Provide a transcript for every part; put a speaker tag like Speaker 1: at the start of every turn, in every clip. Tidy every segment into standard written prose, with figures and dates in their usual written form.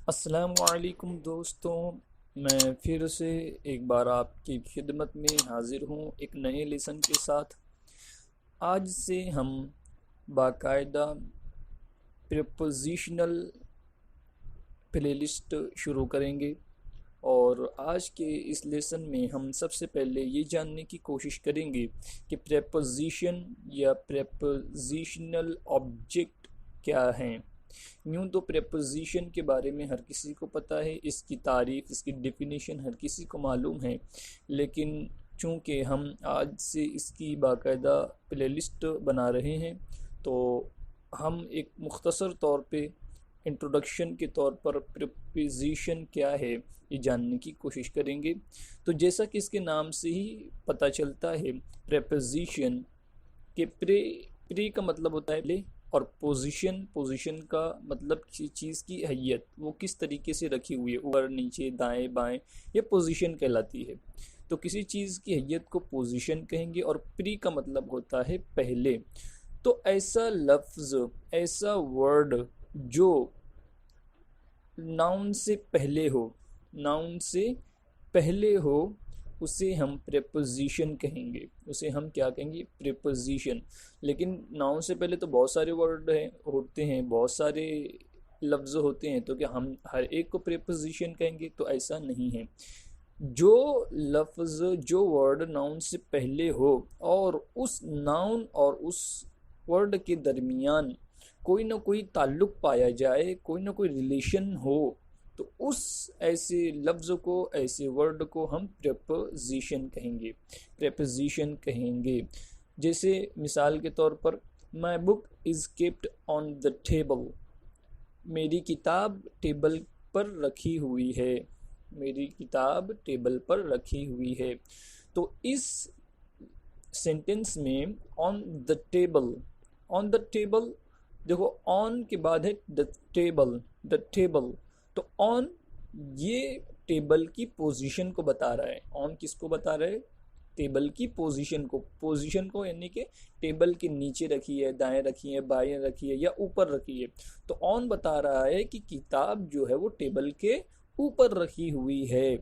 Speaker 1: अस्सलामुअलैकुम दोस्तों, मैं फिर से एक बार आपकी खिदमत में हाजिर हूँ एक नए लेसन के साथ। आज से हम बाकायदा प्रीपोजिशनल प्लेलिस्ट शुरू करेंगे और आज के इस लेसन में हम सबसे पहले ये जानने की कोशिश करेंगे कि प्रेपोजिशन या प्रेपोजिशनल ऑब्जेक्ट क्या हैं। यूँ तो प्रेपोजिशन के बारे में हर किसी को पता है, इसकी तारीफ़, इसकी डेफिनेशन हर किसी को मालूम है, लेकिन चूँकि हम आज से इसकी बाकायदा प्लेलिस्ट बना रहे हैं तो हम एक मुख्तसर तौर पे इंट्रोडक्शन के तौर पर प्रीपोजिशन क्या है ये जानने की कोशिश करेंगे। तो जैसा कि इसके नाम से ही पता चलता है, प्रीपोजिशन के प्री का मतलब होता है ले, और पोजीशन का मतलब किसी चीज़ की हैयत, वो किस तरीके से रखी हुई है, ऊपर नीचे दाएं बाएं, ये पोजीशन कहलाती है। तो किसी चीज़ की हैयत को पोजीशन कहेंगे। और प्री का मतलब होता है पहले। तो ऐसा लफ्ज़, ऐसा वर्ड जो नाउन से पहले हो, नाउन से पहले हो, उसे हम प्रेपोजिशन कहेंगे। उसे हम क्या कहेंगे? प्रेपोजिशन। लेकिन नाउन से पहले तो बहुत सारे वर्ड हैं, होते हैं, बहुत सारे लफ्ज़ होते हैं, तो क्या हम हर एक को प्रेपोजिशन कहेंगे? तो ऐसा नहीं है। जो लफ्ज़, जो वर्ड नाउन से पहले हो और उस नाउन और उस वर्ड के दरमियान कोई ना कोई ताल्लुक़ पाया जाए, कोई ना कोई रिलेशन हो, तो उस ऐसे लफ्ज़ को, ऐसे वर्ड को हम प्रेपोजिशन कहेंगे, प्रेपोजिशन कहेंगे। जैसे मिसाल के तौर पर, my book is kept on the table, मेरी किताब टेबल पर रखी हुई है, मेरी किताब टेबल पर रखी हुई है। तो इस सेंटेंस में on the table, on the table, देखो ऑन के बाद है द टेबल, द टेबल। तो ऑन ये टेबल की पोजीशन को बता रहा है। ऑन किसको बता रहा है? टेबल की पोजीशन को, पोजीशन को यानी कि टेबल के नीचे रखी है, दाएं रखी है, बाएं रखी है या ऊपर रखी है। तो ऑन बता रहा है कि किताब जो है वो टेबल के ऊपर रखी हुई है।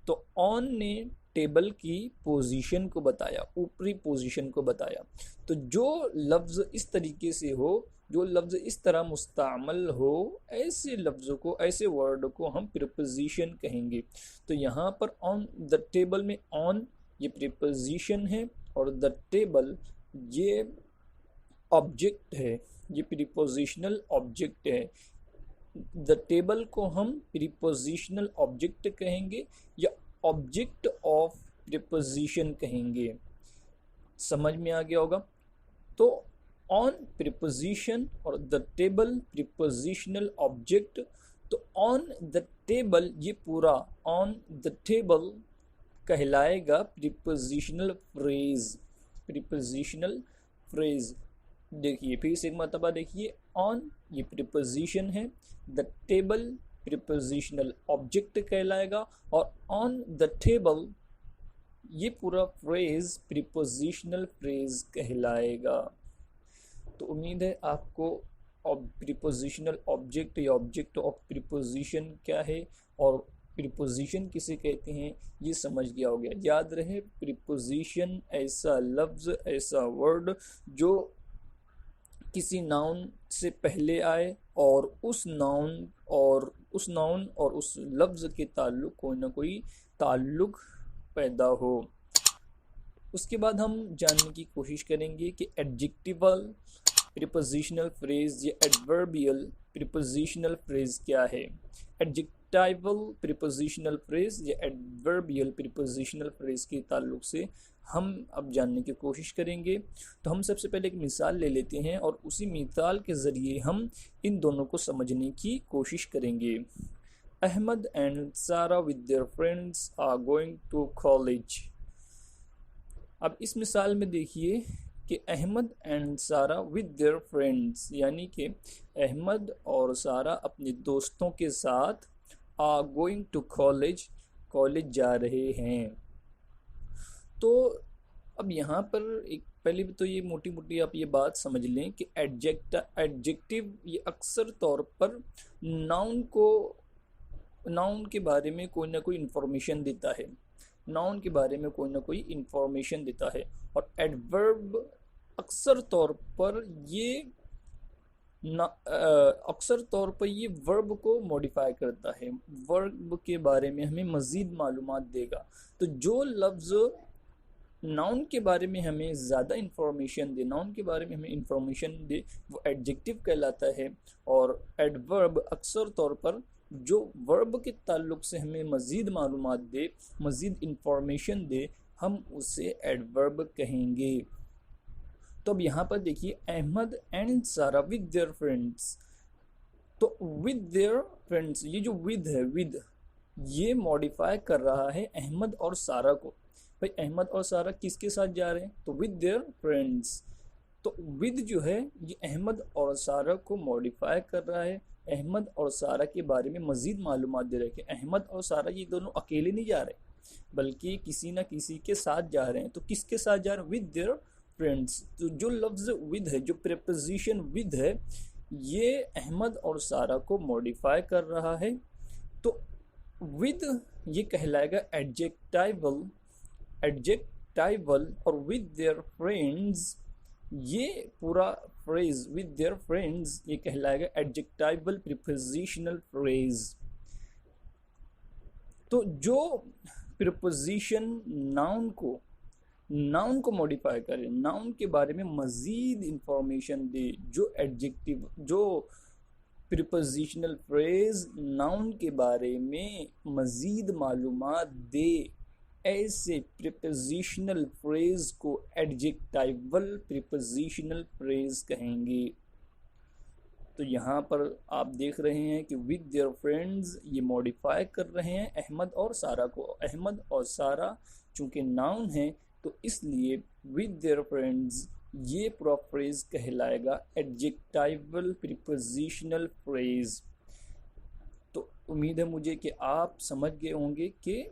Speaker 1: तो ऑन ने टेबल की पोजीशन को बताया, ऊपरी पोजीशन को बताया। तो जो लफ्ज़ इस तरीके से हो, जो लफ्ज़ इस तरह मुस्तामल हो, ऐसे लफ्ज़ों को, ऐसे वर्ड को हम प्रीपोजिशन कहेंगे। तो यहाँ पर ऑन द टेबल में ऑन ये प्रीपोजिशन है और द टेबल ये ऑब्जेक्ट है, ये प्रीपोजिशनल ऑब्जेक्ट है। द टेबल को हम प्रीपोजिशनल ऑब्जेक्ट कहेंगे या ऑब्जेक्ट ऑफ प्रीपोजिशन कहेंगे। समझ में आ गया होगा? तो ऑन प्रीपोजिशन और द टेबल प्रीपोजिशनल ऑब्जेक्ट। तो ऑन द टेबल, ये पूरा ऑन द टेबल कहलाएगा प्रीपोजिशनल फ्रेज, प्रीपोजिशनल फ्रेज। देखिए फिर से एक मरतबा देखिए, ऑन ये प्रीपोजिशन है, द टेबल प्रीपोजिशनल ऑब्जेक्ट कहलाएगा और ऑन द टेबल ये पूरा फ्रेज प्रीपोजिशनल फ्रेज कहलाएगा। तो उम्मीद है आपको प्रीपोजिशनल ऑब्जेक्ट या ऑब्जेक्ट ऑफ प्रीपोजिशन क्या है और प्रीपोजिशन किसे कहते हैं ये समझ गया हो गया। याद रहे, प्रीपोजिशन ऐसा लफ्ज़, ऐसा वर्ड जो किसी नाउन से पहले आए और उस नाउन और उस लफ्ज़ के ताल्लुक़ कोई ना कोई ताल्लुक़ पैदा हो। उसके बाद हम जानने की कोशिश करेंगे कि एडजेक्टिवल प्रीपोजिशनल फ्रेज या एडवर्बियल प्रीपोजिशनल फ्रेज क्या है। एडजेक्टिवल प्रीपोजिशनल फ्रेज या एडवर्बियल प्रीपोजिशनल फ्रेज के ताल्लुक से हम अब जानने की कोशिश करेंगे। तो हम सबसे पहले एक मिसाल ले लेते हैं और उसी मिसाल के ज़रिए हम इन दोनों को समझने की कोशिश करेंगे। Ahmed and Sara with their friends are going to college. अब इस मिसाल में देखिए कि Ahmed and Sara with their friends, यानी कि अहमद और सारा अपने दोस्तों के साथ are going to college, college जा रहे हैं। तो अब यहाँ पर एक पहले तो ये मोटी मोटी आप ये बात समझ लें कि एडजेक्टिव ये अक्सर तौर पर नाउन को नाउन के बारे में कोई ना कोई इन्फॉर्मेशन देता है, नाउन के बारे में कोई ना कोई इन्फॉर्मेशन देता है। और एडवर्ब अक्सर तौर पर ये अक्सर तौर पर ये वर्ब को मॉडिफाई करता है, वर्ब के बारे में हमें मज़ीद मालूमात देगा। तो जो लफ्ज़ नाउन के बारे में हमें ज़्यादा इंफॉर्मेशन दे, नाउन के बारे में हमें इंफॉर्मेशन दे, वो एडजेक्टिव कहलाता है। और एडवर्ब अक्सर तौर पर जो वर्ब के ताल्लुक से हमें मज़ीद मालूमात दे, मज़ीद इंफॉर्मेशन दे, हम उसे एडवर्ब कहेंगे। तो अब यहाँ पर देखिए, Ahmad and Sara with their friends. तो विद देयर फ्रेंड्स, ये जो विद है, विद ये मॉडिफाई कर रहा है अहमद और सारा को। भाई अहमद और सारा किसके साथ जा रहे हैं? तो विद देयर फ्रेंड्स। तो विद जो है ये अहमद और सारा को मॉडिफाई कर रहा है, अहमद और सारा के बारे में मज़ीद मालूमात दे रहे हैं कि अहमद और सारा ये दोनों अकेले नहीं जा रहे, बल्कि किसी ना किसी के साथ जा रहे हैं। तो किसके साथ जा रहे हैं? With their friends. तो जो लफ्ज़ विद है, जो प्रीपोजिशन विद है, ये अहमद और सारा को मॉडिफाई कर रहा है। तो विद ये कहलाएगा एडजेक्टाइवल, एडजेक्टाइवल। और विद देयर फ्रेंड्स, ये पूरा फ्रेज विद देयर फ्रेंड्स ये कहलाएगा एडजेक्टाइवल प्रीपोजिशनल फ्रेज। तो जो प्रीपोजिशन नाउन को मॉडिफाई करे, नाउन के बारे में मज़ीद इंफॉर्मेशन दे, जो एडजेक्टिव, जो प्रीपोजिशनल फ्रेज नाउन के बारे में मज़ीद मालूमात दे, ऐसे प्रीपोजिशनल फ्रेज को एडजेक्टाइवल प्रीपोजिशनल फ्रेज कहेंगे। तो यहाँ पर आप देख रहे हैं कि विद देयर फ्रेंड्स ये मॉडिफाई कर रहे हैं अहमद और सारा को। अहमद और सारा चूँकि नाउन है, तो इसलिए विद देयर फ्रेंड्स ये पूरा फ्रेज कहलाएगा एडजेक्टाइवल प्रीपोजिशनल फ्रेज। तो उम्मीद है मुझे कि आप समझ गए होंगे कि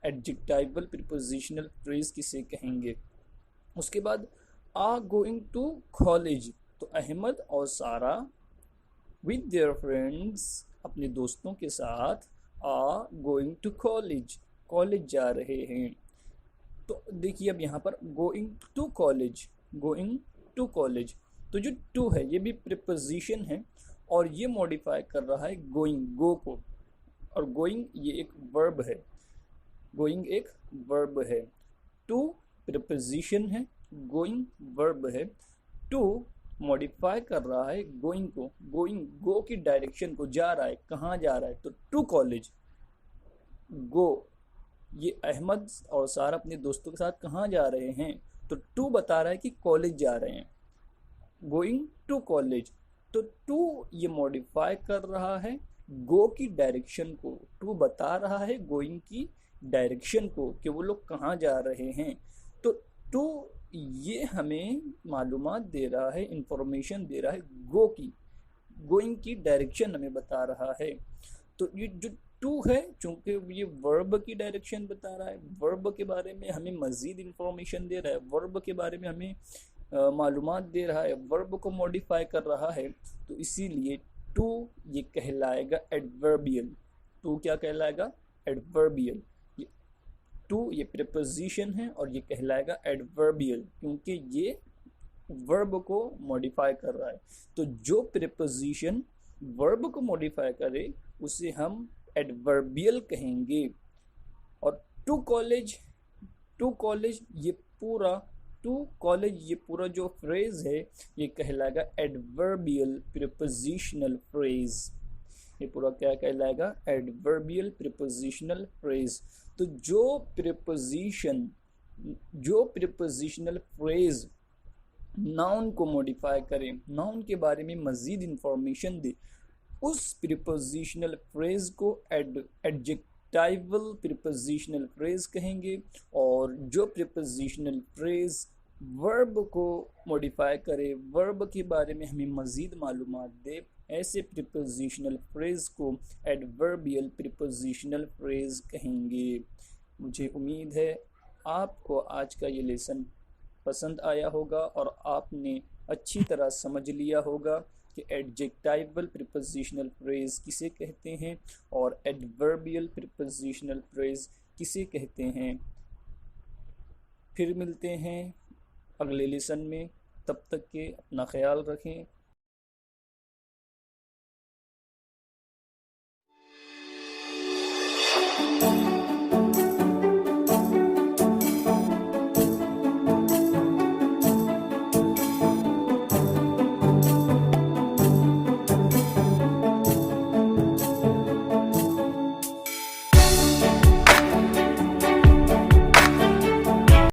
Speaker 1: एडजेक्टाइवल प्रीपोजिशनल फ्रेज किसे कहेंगे। उसके बाद आर गोइंग टू कॉलेज। तो अहमद और सारा विद देयर फ्रेंड्स अपने दोस्तों के साथ are going to college, college जा रहे हैं। तो देखिए अब यहाँ पर going to college, going to college, तो जो टू है ये भी प्रीपोजिशन है और ये मॉडिफाई कर रहा है गोइंग, गो को। और गोइंग ये एक वर्ब है, गोइंग एक वर्ब है, टू प्रीपोजिशन है, गोइंग वर्ब है। टू मॉडिफाई कर रहा है गोइंग को, गोइंग गो की डायरेक्शन को, जा रहा है, कहाँ जा रहा है? तो टू कॉलेज, गो। ये अहमद और सारा अपने दोस्तों के साथ कहाँ जा रहे हैं? तो टू बता रहा है कि कॉलेज जा रहे हैं, गोइंग टू कॉलेज। तो टू ये मॉडिफाई कर रहा है गो की डायरेक्शन को, टू बता रहा है गोइंग की डायरेक्शन को कि वो लोग कहाँ जा रहे हैं। तो टू ये हमें मालूमात दे रहा है, इंफॉर्मेशन दे रहा है गो की, गोइंग की डायरेक्शन हमें बता रहा है। तो ये जो टू है, चूँकि ये वर्ब की डायरेक्शन बता रहा है, वर्ब के बारे में हमें मज़ीद इंफॉर्मेशन दे रहा है, वर्ब के बारे में हमें मालूमात दे रहा है, वर्ब को मॉडिफाई कर रहा है, तो इसीलिए टू ये कहलाएगा एडवर्बियल। टू क्या कहलाएगा? एडवर्बियल। टू ये प्रीपोजिशन है और ये कहलाएगा एडवर्बियल, क्योंकि ये वर्ब को मॉडिफाई कर रहा है। तो जो प्रीपोजिशन वर्ब को मॉडिफाई करे उसे हम एडवर्बियल कहेंगे। और टू कॉलेज, टू कॉलेज ये पूरा, टू कॉलेज ये पूरा जो फ्रेज है ये कहलाएगा एडवर्बियल प्रीपोजिशनल फ्रेज। ये पूरा क्या कहलाएगा? Adverbial prepositional phrase. तो जो प्रीपोजिशनल फ्रेज नाउन को मॉडिफाई करें, नाउन के बारे में मज़ीद इंफॉर्मेशन दे, उस प्रीपोजिशनल फ्रेज को एडजेक्टाइवल प्रीपोजिशनल फ्रेज कहेंगे। और जो प्रीपोजिशनल फ्रेज वर्ब को मॉडिफाई करे, वर्ब के बारे में हमें मज़ीद मालूमात दे, ऐसे प्रीपोजिशनल फ्रेज को एडवर्बियल प्रीपोजिशनल फ्रेज कहेंगे। मुझे उम्मीद है आपको आज का ये लेसन पसंद आया होगा और आपने अच्छी तरह समझ लिया होगा कि एडजेक्टिवल प्रीपोजिशनल फ्रेज किसे कहते हैं और एडवर्बियल प्रीपोजिशनल फ्रेज किसे कहते हैं। फिर मिलते हैं अगले लेसन में, तब तक के अपना ख्याल रखें।